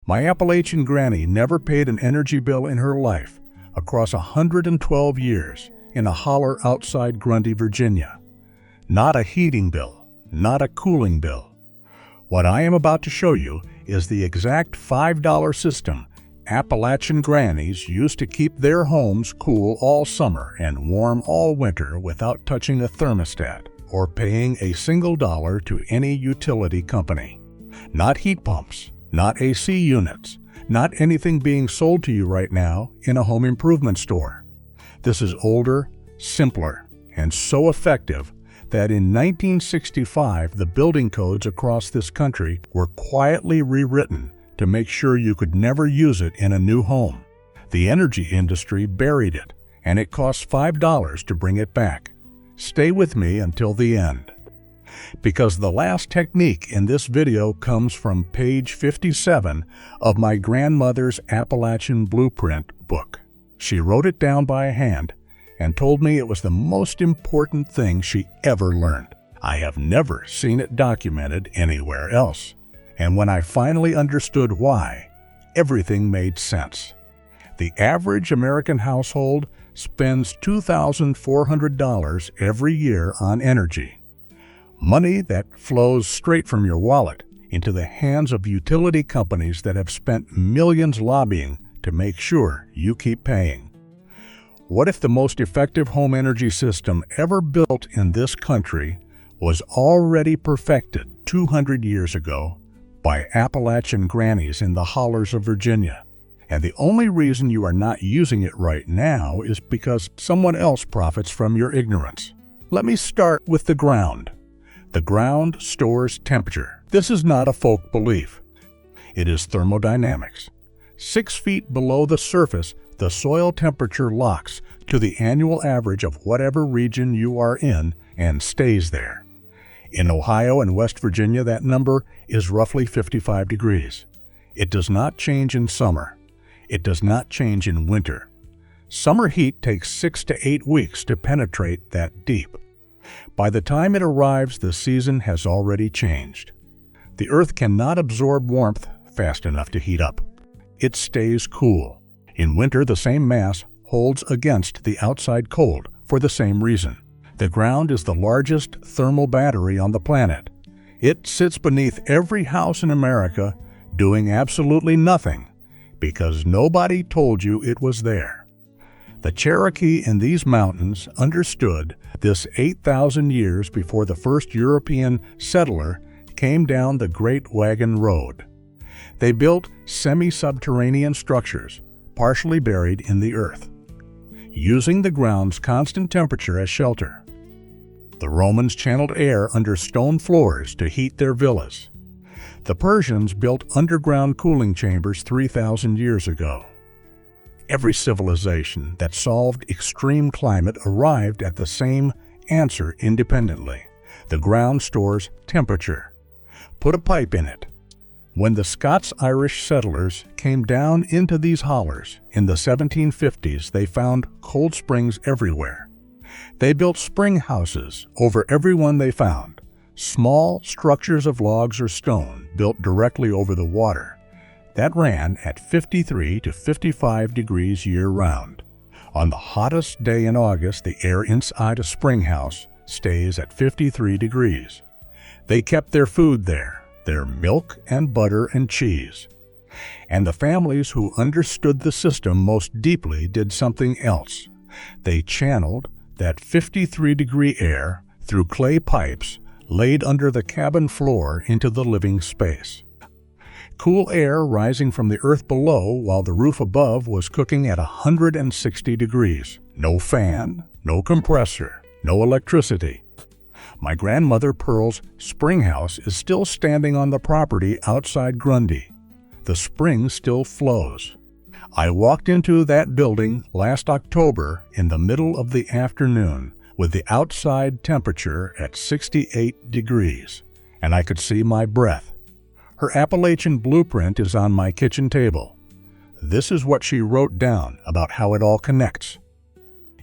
My Appalachian granny never paid an energy bill in her life across 112 years in a holler outside Grundy, Virginia. Not a heating bill, not a cooling bill. What I am about to show you is the exact $5 system Appalachian grannies used to keep their homes cool all summer and warm all winter without touching a thermostat or paying a single dollar to any utility company. Not heat pumps, not AC units, not anything being sold to you right now in a home improvement store. This is older, simpler, and so effective that in 1965 the building codes across this country were quietly rewritten to make sure you could never use it in a new home. The energy industry buried it, and it costs $5 to bring it back. Stay with me until the end, because the last technique in this video comes from page 57 of my grandmother's Appalachian Blueprint book. She wrote it down by hand and told me it was the most important thing she ever learned. I have never seen it documented anywhere else. And when I finally understood why, everything made sense. The average American household spends $2,400 every year on energy. Money that flows straight from your wallet into the hands of utility companies that have spent millions lobbying to make sure you keep paying. What if the most effective home energy system ever built in this country was already perfected 200 years ago by Appalachian grannies in the hollers of Virginia? And the only reason you are not using it right now is because someone else profits from your ignorance. Let me start with the ground. The ground stores temperature. This is not a folk belief. It is thermodynamics. 6 feet below the surface, the soil temperature locks to the annual average of whatever region you are in and stays there. In Ohio and West Virginia, that number is roughly 55 degrees. It does not change in summer. It does not change in winter. Summer heat takes 6 to 8 weeks to penetrate that deep. By the time it arrives, the season has already changed. The earth cannot absorb warmth fast enough to heat up. It stays cool. In winter, the same mass holds against the outside cold for the same reason. The ground is the largest thermal battery on the planet. It sits beneath every house in America doing absolutely nothing because nobody told you it was there. The Cherokee in these mountains understood this 8,000 years before the first European settler came down the Great Wagon Road. They built semi-subterranean structures, partially buried in the earth, using the ground's constant temperature as shelter. The Romans channeled air under stone floors to heat their villas. The Persians built underground cooling chambers 3,000 years ago. Every civilization that solved extreme climate arrived at the same answer independently. The ground stores temperature. Put a pipe in it. When the Scots-Irish settlers came down into these hollers in the 1750s, they found cold springs everywhere. They built spring houses over every one they found, small structures of logs or stone built directly over the water. That ran at 53 to 55 degrees year-round. On the hottest day in August, the air inside a spring house stays at 53 degrees. They kept their food there, their milk and butter and cheese. And the families who understood the system most deeply did something else. They channeled that 53-degree air through clay pipes laid under the cabin floor into the living space. Cool air rising from the earth below while the roof above was cooking at 160 degrees. No fan, no compressor, no electricity. My grandmother Pearl's spring house is still standing on the property outside Grundy. The spring still flows. I walked into that building last October in the middle of the afternoon with the outside temperature at 68 degrees, and I could see my breath. Her Appalachian Blueprint is on my kitchen table. This is what she wrote down about how it all connects.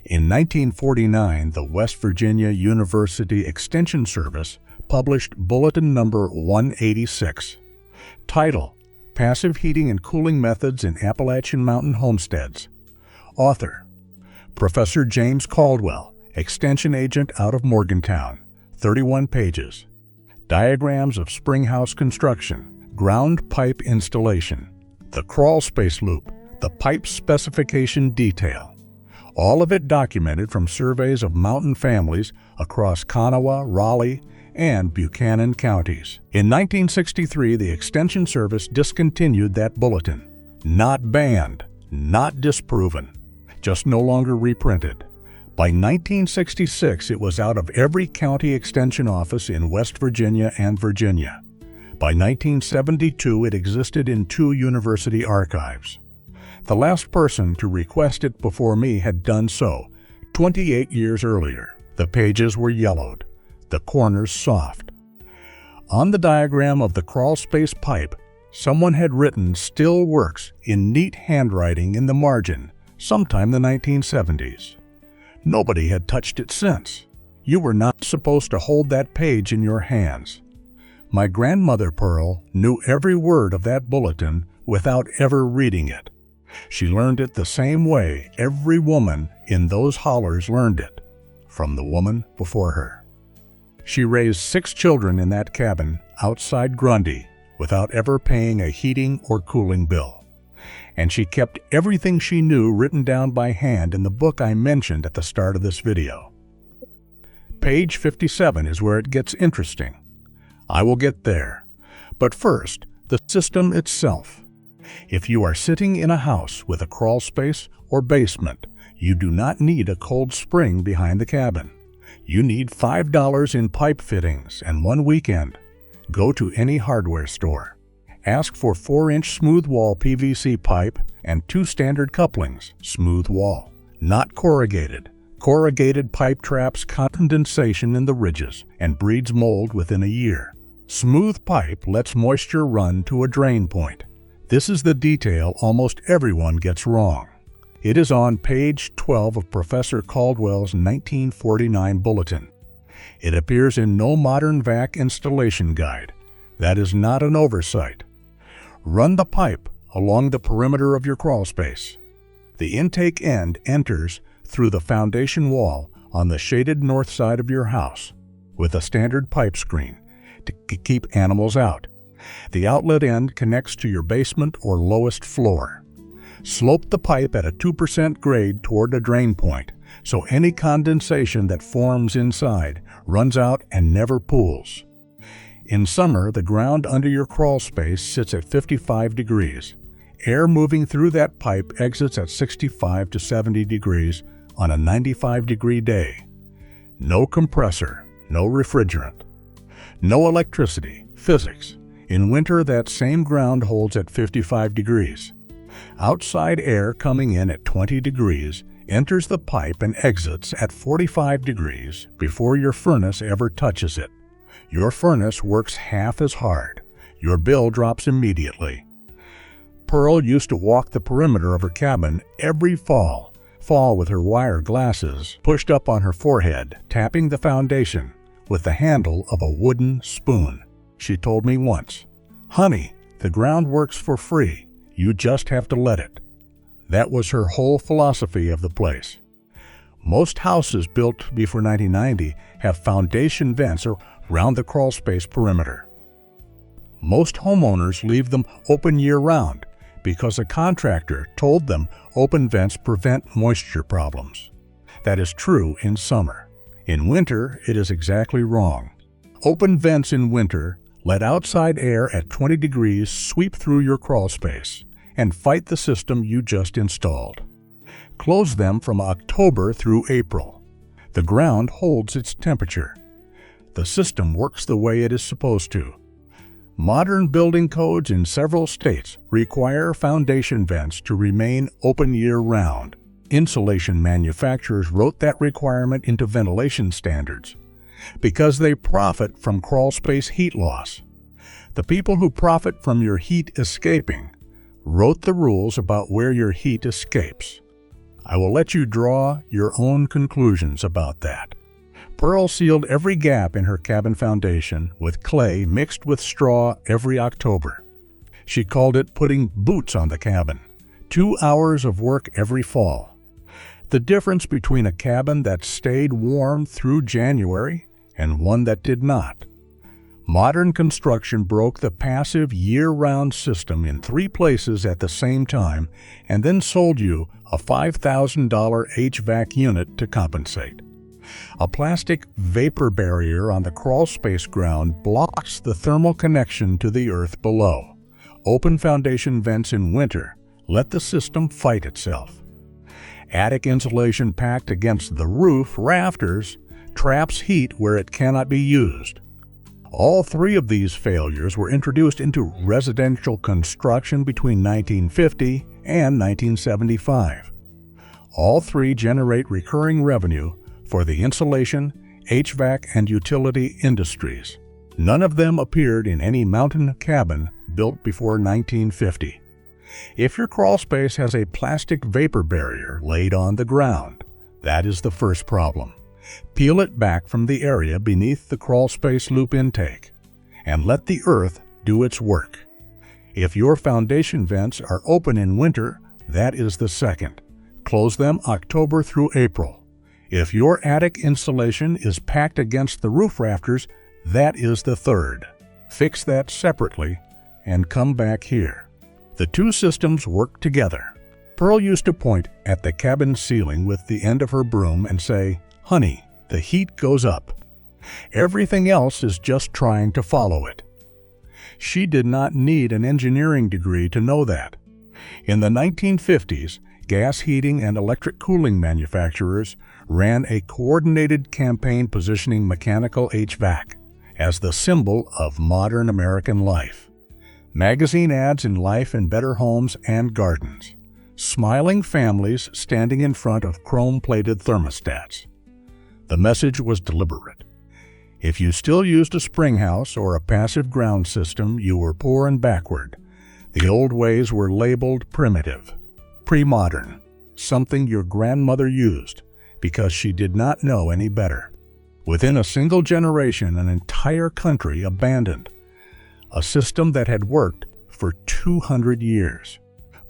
In 1949, the West Virginia University Extension Service published Bulletin Number 186. Title: Passive Heating and Cooling Methods in Appalachian Mountain Homesteads. Author: Professor James Caldwell, Extension Agent out of Morgantown, 31 pages. Diagrams of spring house construction, ground pipe installation, the crawl space loop, the pipe specification detail. All of it documented from surveys of mountain families across Kanawha, Raleigh, and Buchanan counties. In 1963, the Extension Service discontinued that bulletin. Not banned, not disproven, just no longer reprinted. By 1966, it was out of every county extension office in West Virginia and Virginia. By 1972, it existed in 2 university archives. The last person to request it before me had done so 28 years earlier. The pages were yellowed, the corners soft. On the diagram of the crawl space pipe, someone had written "Still works" in neat handwriting in the margin, sometime in the 1970s. Nobody had touched it since. You were not supposed to hold that page in your hands. My grandmother Pearl knew every word of that bulletin without ever reading it. She learned it the same way every woman in those hollers learned it, from the woman before her. She raised 6 children in that cabin outside Grundy without ever paying a heating or cooling bill. And she kept everything she knew written down by hand in the book I mentioned at the start of this video. Page 57 is where it gets interesting. I will get there. But first, the system itself. If you are sitting in a house with a crawl space or basement, you do not need a cold spring behind the cabin. You need $5 in pipe fittings and 1 weekend. Go to any hardware store. Ask for 4-inch smooth wall PVC pipe and 2 standard couplings, smooth wall, not corrugated. Corrugated pipe traps condensation in the ridges and breeds mold within a year. Smooth pipe lets moisture run to a drain point. This is the detail almost everyone gets wrong. It is on page 12 of Professor Caldwell's 1949 bulletin. It appears in no modern vac installation guide. That is not an oversight. Run the pipe along the perimeter of your crawl space. The intake end enters through the foundation wall on the shaded north side of your house with a standard pipe screen to keep animals out. The outlet end connects to your basement or lowest floor. Slope the pipe at a 2% grade toward the drain point, so any condensation that forms inside runs out and never pools. In summer, the ground under your crawl space sits at 55 degrees. Air moving through that pipe exits at 65 to 70 degrees on a 95-degree day. No compressor, no refrigerant. No electricity, physics. In winter, that same ground holds at 55 degrees. Outside air coming in at 20 degrees enters the pipe and exits at 45 degrees before your furnace ever touches it. Your furnace works half as hard. Your bill drops immediately. Pearl used to walk the perimeter of her cabin every fall with her wire glasses pushed up on her forehead, tapping the foundation with the handle of a wooden spoon. She told me once, "Honey, the ground works for free. You just have to let it." That was her whole philosophy of the place. Most houses built before 1990 have foundation vents around the crawl space perimeter. Most homeowners leave them open year-round because a contractor told them open vents prevent moisture problems. That is true in summer. In winter, it is exactly wrong. Open vents in winter let outside air at 20 degrees sweep through your crawl space and fight the system you just installed. Close them from October through April. The ground holds its temperature. The system works the way it is supposed to. Modern building codes in several states require foundation vents to remain open year-round. Insulation manufacturers wrote that requirement into ventilation standards because they profit from crawl space heat loss. The people who profit from your heat escaping wrote the rules about where your heat escapes. I will let you draw your own conclusions about that. Pearl sealed every gap in her cabin foundation with clay mixed with straw every October. She called it putting boots on the cabin. 2 hours of work every fall. The difference between a cabin that stayed warm through January and one that did not. Modern construction broke the passive year-round system in 3 places at the same time and then sold you a $5,000 HVAC unit to compensate. A plastic vapor barrier on the crawlspace ground blocks the thermal connection to the earth below. Open foundation vents in winter let the system fight itself. Attic insulation packed against the roof rafters traps heat where it cannot be used. All 3 of these failures were introduced into residential construction between 1950 and 1975. All 3 generate recurring revenue for the insulation, HVAC, and utility industries. None of them appeared in any mountain cabin built before 1950. If your crawlspace has a plastic vapor barrier laid on the ground, that is the first problem. Peel it back from the area beneath the crawlspace loop intake and let the earth do its work. If your foundation vents are open in winter, that is the second. Close them October through April. If your attic insulation is packed against the roof rafters, that is the third. Fix that separately and come back here. The 2 systems work together. Pearl used to point at the cabin ceiling with the end of her broom and say, "Honey, the heat goes up." Everything else is just trying to follow it. She did not need an engineering degree to know that. In the 1950s, gas heating and electric cooling manufacturers ran a coordinated campaign positioning mechanical HVAC as the symbol of modern American life. Magazine ads in Life and Better Homes and Gardens. Smiling families standing in front of chrome-plated thermostats. The message was deliberate. If you still used a spring house or a passive ground system, you were poor and backward. The old ways were labeled primitive, pre-modern, something your grandmother used because she did not know any better. Within a single generation, an entire country abandoned a system that had worked for 200 years.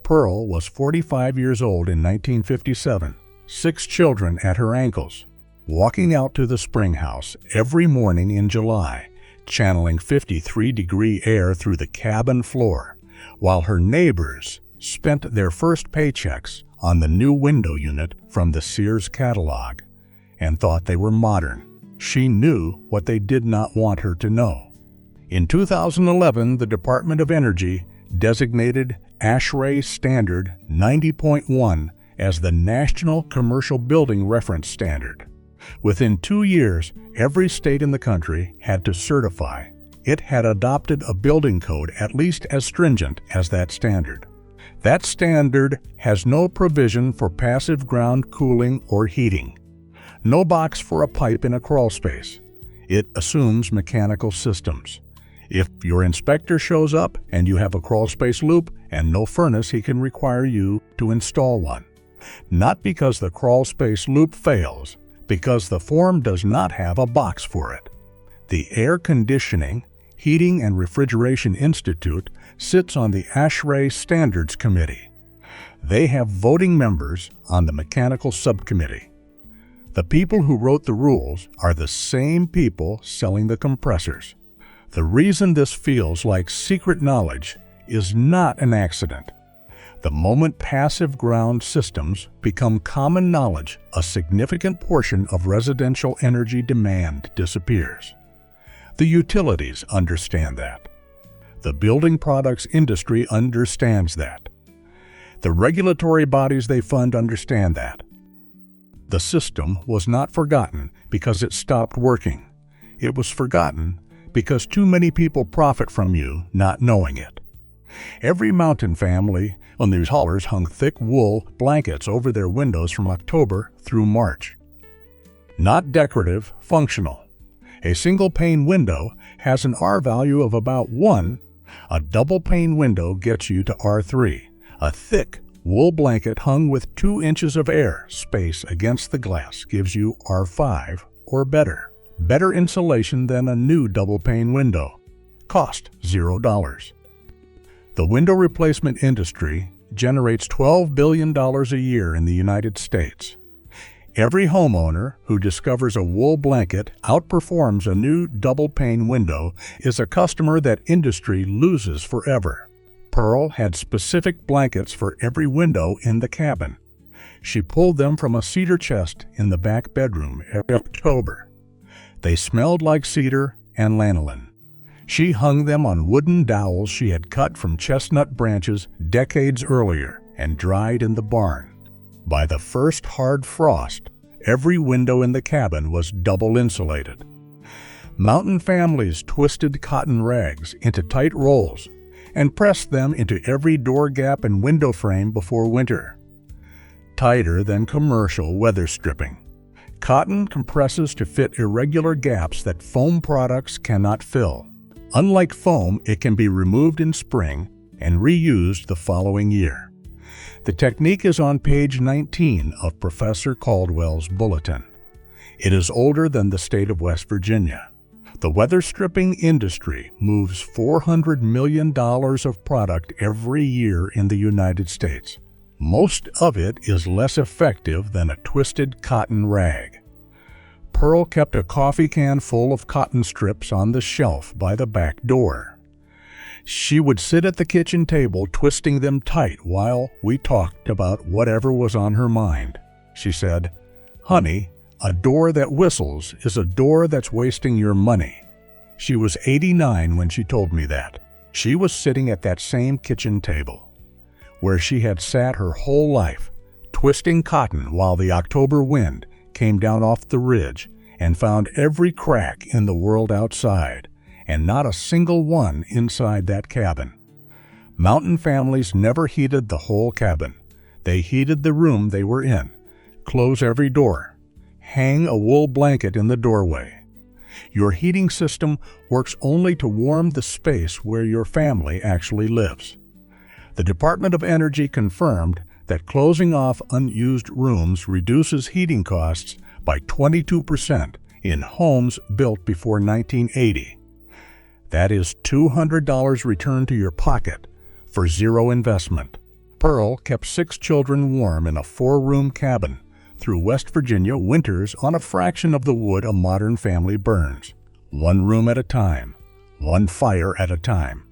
Pearl was 45 years old in 1957, 6 children at her ankles, walking out to the spring house every morning in July, channeling 53-degree air through the cabin floor, while her neighbors spent their first paychecks on the new window unit from the Sears catalog and thought they were modern. She knew what they did not want her to know. In 2011, the Department of Energy designated ASHRAE Standard 90.1 as the National Commercial Building Reference Standard. Within 2 years, every state in the country had to certify it had adopted a building code at least as stringent as that standard. That standard has no provision for passive ground cooling or heating. No box for a pipe in a crawlspace. It assumes mechanical systems. If your inspector shows up and you have a crawlspace loop and no furnace, he can require you to install one. Not because the crawlspace loop fails, because the form does not have a box for it. The Air Conditioning, Heating and Refrigeration Institute sits on the ASHRAE Standards Committee. They have voting members on the mechanical subcommittee. The people who wrote the rules are the same people selling the compressors. The reason this feels like secret knowledge is not an accident. The moment passive ground systems become common knowledge, a significant portion of residential energy demand disappears. The utilities understand that. The building products industry understands that. The regulatory bodies they fund understand that. The system was not forgotten because it stopped working. It was forgotten because too many people profit from you not knowing it. Every mountain family on these haulers hung thick wool blankets over their windows from October through March. Not decorative, functional. A single-pane window has an R value of about 1. A double-pane window gets you to R3. A thick wool blanket hung with 2 inches of air space against the glass gives you R5 or better. Better insulation than a new double-pane window. Cost $0. The window replacement industry generates $12 billion a year in the United States. Every homeowner who discovers a wool blanket outperforms a new double-pane window is a customer that industry loses forever. Pearl had specific blankets for every window in the cabin. She pulled them from a cedar chest in the back bedroom every October. They smelled like cedar and lanolin. She hung them on wooden dowels she had cut from chestnut branches decades earlier and dried in the barn. By the first hard frost, every window in the cabin was double insulated. Mountain families twisted cotton rags into tight rolls and pressed them into every door gap and window frame before winter. Tighter than commercial weather stripping. Cotton compresses to fit irregular gaps that foam products cannot fill. Unlike foam, it can be removed in spring and reused the following year. The technique is on page 19 of Professor Caldwell's bulletin. It is older than the state of West Virginia. The weather stripping industry moves $400 million of product every year in the United States. Most of it is less effective than a twisted cotton rag. Pearl kept a coffee can full of cotton strips on the shelf by the back door. She would sit at the kitchen table twisting them tight while we talked about whatever was on her mind. She said, "Honey, a door that whistles is a door that's wasting your money." She was 89 when she told me that. She was sitting at that same kitchen table, where she had sat her whole life, twisting cotton while the October wind came down off the ridge and found every crack in the world outside, and not a single one inside that cabin. Mountain families never heated the whole cabin. They heated the room they were in, close every door, hang a wool blanket in the doorway. Your heating system works only to warm the space where your family actually lives. The Department of Energy confirmed that closing off unused rooms reduces heating costs by 22% in homes built before 1980. That is $200 returned to your pocket for zero investment. Pearl kept 6 children warm in a 4-room cabin through West Virginia winters on a fraction of the wood a modern family burns. 1 room at a time, 1 fire at a time.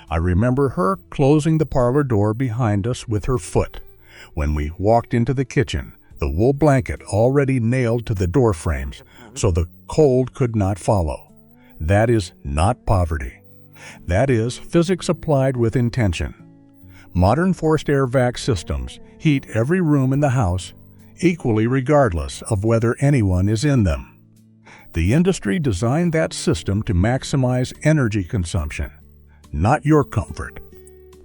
I remember her closing the parlor door behind us with her foot. When we walked into the kitchen, the wool blanket already nailed to the door frames, so the cold could not follow. That is not poverty. That is physics applied with intention. Modern forced air vac systems heat every room in the house equally regardless of whether anyone is in them. The industry designed that system to maximize energy consumption, not your comfort.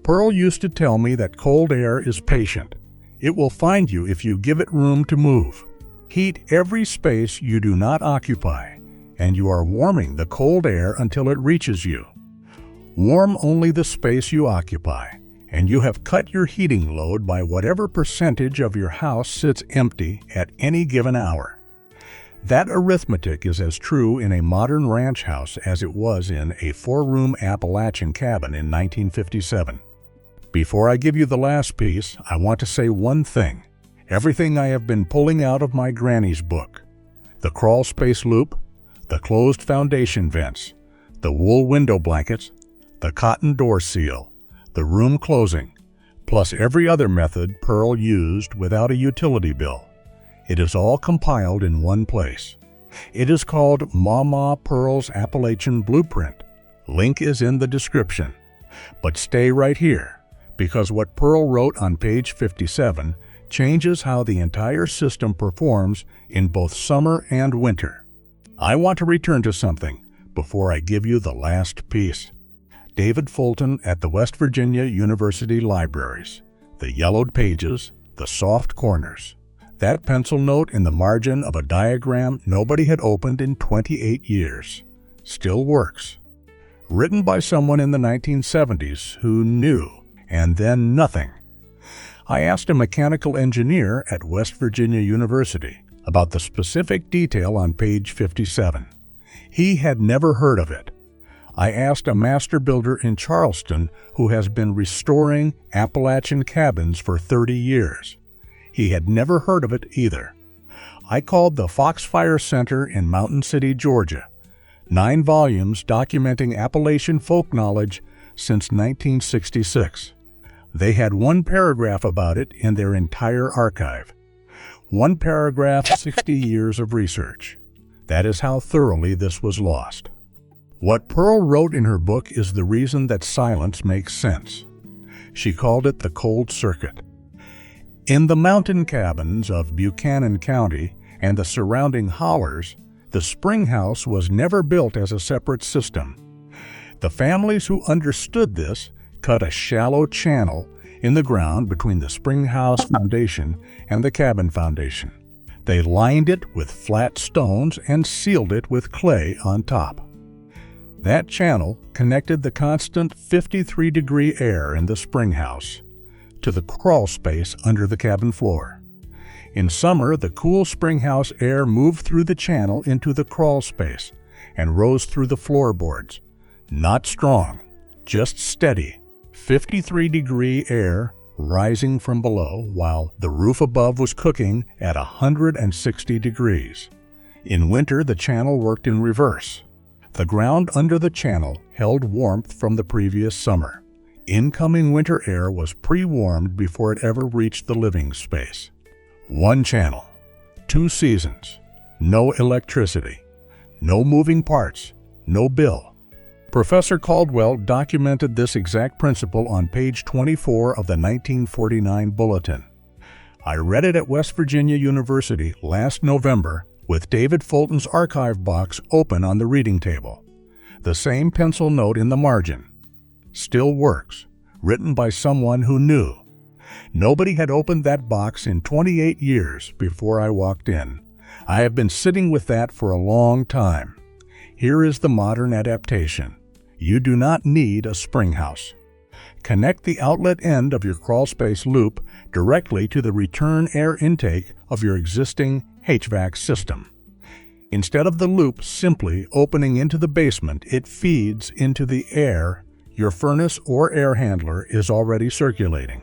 Pearl used to tell me that cold air is patient. It will find you if you give it room to move. Heat every space you do not occupy, and you are warming the cold air until it reaches you. Warm only the space you occupy, and you have cut your heating load by whatever percentage of your house sits empty at any given hour. That arithmetic is as true in a modern ranch house as it was in a 4-room Appalachian cabin in 1957. Before I give you the last piece, I want to say one thing. Everything I have been pulling out of my Grannies book, the crawl space loop, the closed foundation vents, the wool window blankets, the cotton door seal, the room closing, plus every other method Pearl used without a utility bill. It is all compiled in one place. It is called Mawmaw Pearl's Appalachian Blueprint. Link is in the description. But stay right here, because what Pearl wrote on page 57 changes how the entire system performs in both summer and winter. I want to return to something before I give you the last piece. David Fulton at the West Virginia University Libraries. The yellowed pages, the soft corners. That pencil note in the margin of a diagram nobody had opened in 28 years. Still works. Written by someone in the 1970s who knew, and then nothing. I asked a mechanical engineer at West Virginia University about the specific detail on page 57. He had never heard of it. I asked a master builder in Charleston who has been restoring Appalachian cabins for 30 years. He had never heard of it either. I called the Foxfire Center in Mountain City, Georgia. 9 volumes documenting Appalachian folk knowledge since 1966. They had 1 paragraph about it in their entire archive. 1 paragraph, 60 years of research. That is how thoroughly this was lost. What Pearl wrote in her book is the reason that silence makes sense. She called it the cold circuit. In the mountain cabins of Buchanan County and the surrounding hollers, the spring house was never built as a separate system. The families who understood this cut a shallow channel in the ground between the spring house foundation and the cabin foundation. They lined it with flat stones and sealed it with clay on top. That channel connected the constant 53-degree air in the spring house to the crawl space under the cabin floor. In summer, the cool spring house air moved through the channel into the crawl space and rose through the floorboards. Not strong, just steady, 53-degree air rising from below while the roof above was cooking at 160 degrees. In winter, the channel worked in reverse. The ground under the channel held warmth from the previous summer. Incoming winter air was pre-warmed before it ever reached the living space. 1 channel, 2 seasons, no electricity, no moving parts, no bill. Professor Caldwell documented this exact principle on page 24 of the 1949 bulletin. I read it at West Virginia University last November with David Fulton's archive box open on the reading table. The same pencil note in the margin. Still works, written by someone who knew. Nobody had opened that box in 28 years before I walked in. I have been sitting with that for a long time. Here is the modern adaptation. You do not need a spring house. Connect the outlet end of your crawlspace loop directly to the return air intake of your existing HVAC system. Instead of the loop simply opening into the basement, it feeds into the air your furnace or air handler is already circulating.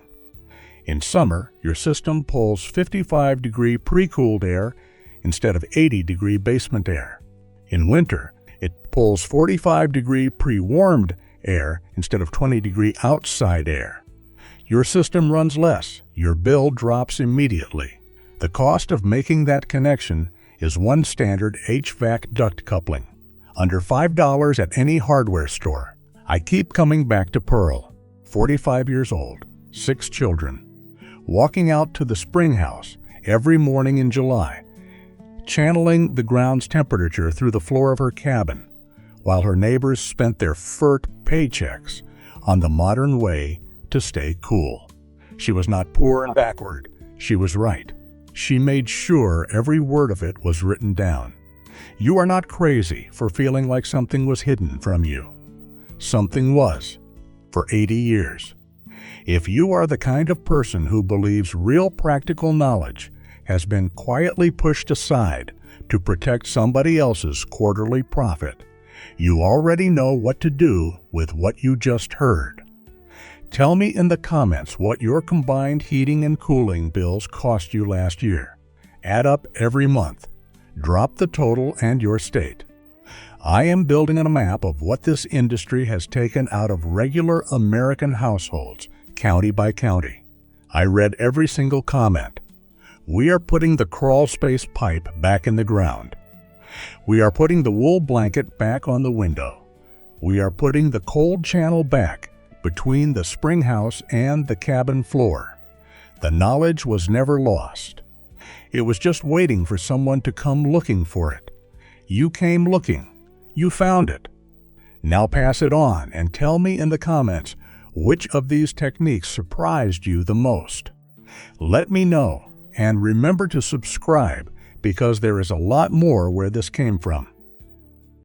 In summer, your system pulls 55-degree pre-cooled air instead of 80-degree basement air. In winter, it pulls 45-degree pre-warmed air instead of 20-degree outside air. Your system runs less. Your bill drops immediately. The cost of making that connection is 1 standard HVAC duct coupling, under $5 at any hardware store. I keep coming back to Pearl, 45 years old, 6 children, walking out to the spring house every morning in July, channeling the ground's temperature through the floor of her cabin, while her neighbors spent their FERT paychecks on the modern way to stay cool. She was not poor and backward. She was right. She made sure every word of it was written down. You are not crazy for feeling like something was hidden from you. Something was, for 80 years. If you are the kind of person who believes real practical knowledge has been quietly pushed aside to protect somebody else's quarterly profit, you already know what to do with what you just heard. Tell me in the comments what your combined heating and cooling bills cost you last year. Add up every month. Drop the total and your state. I am building a map of what this industry has taken out of regular American households, county by county. I read every single comment. We are putting the crawl space pipe back in the ground. We are putting the wool blanket back on the window. We are putting the cold channel back between the spring house and the cabin floor. The knowledge was never lost. It was just waiting for someone to come looking for it. You came looking. You found it. Now pass it on and tell me in the comments which of these techniques surprised you the most. Let me know, and remember to subscribe because there is a lot more where this came from.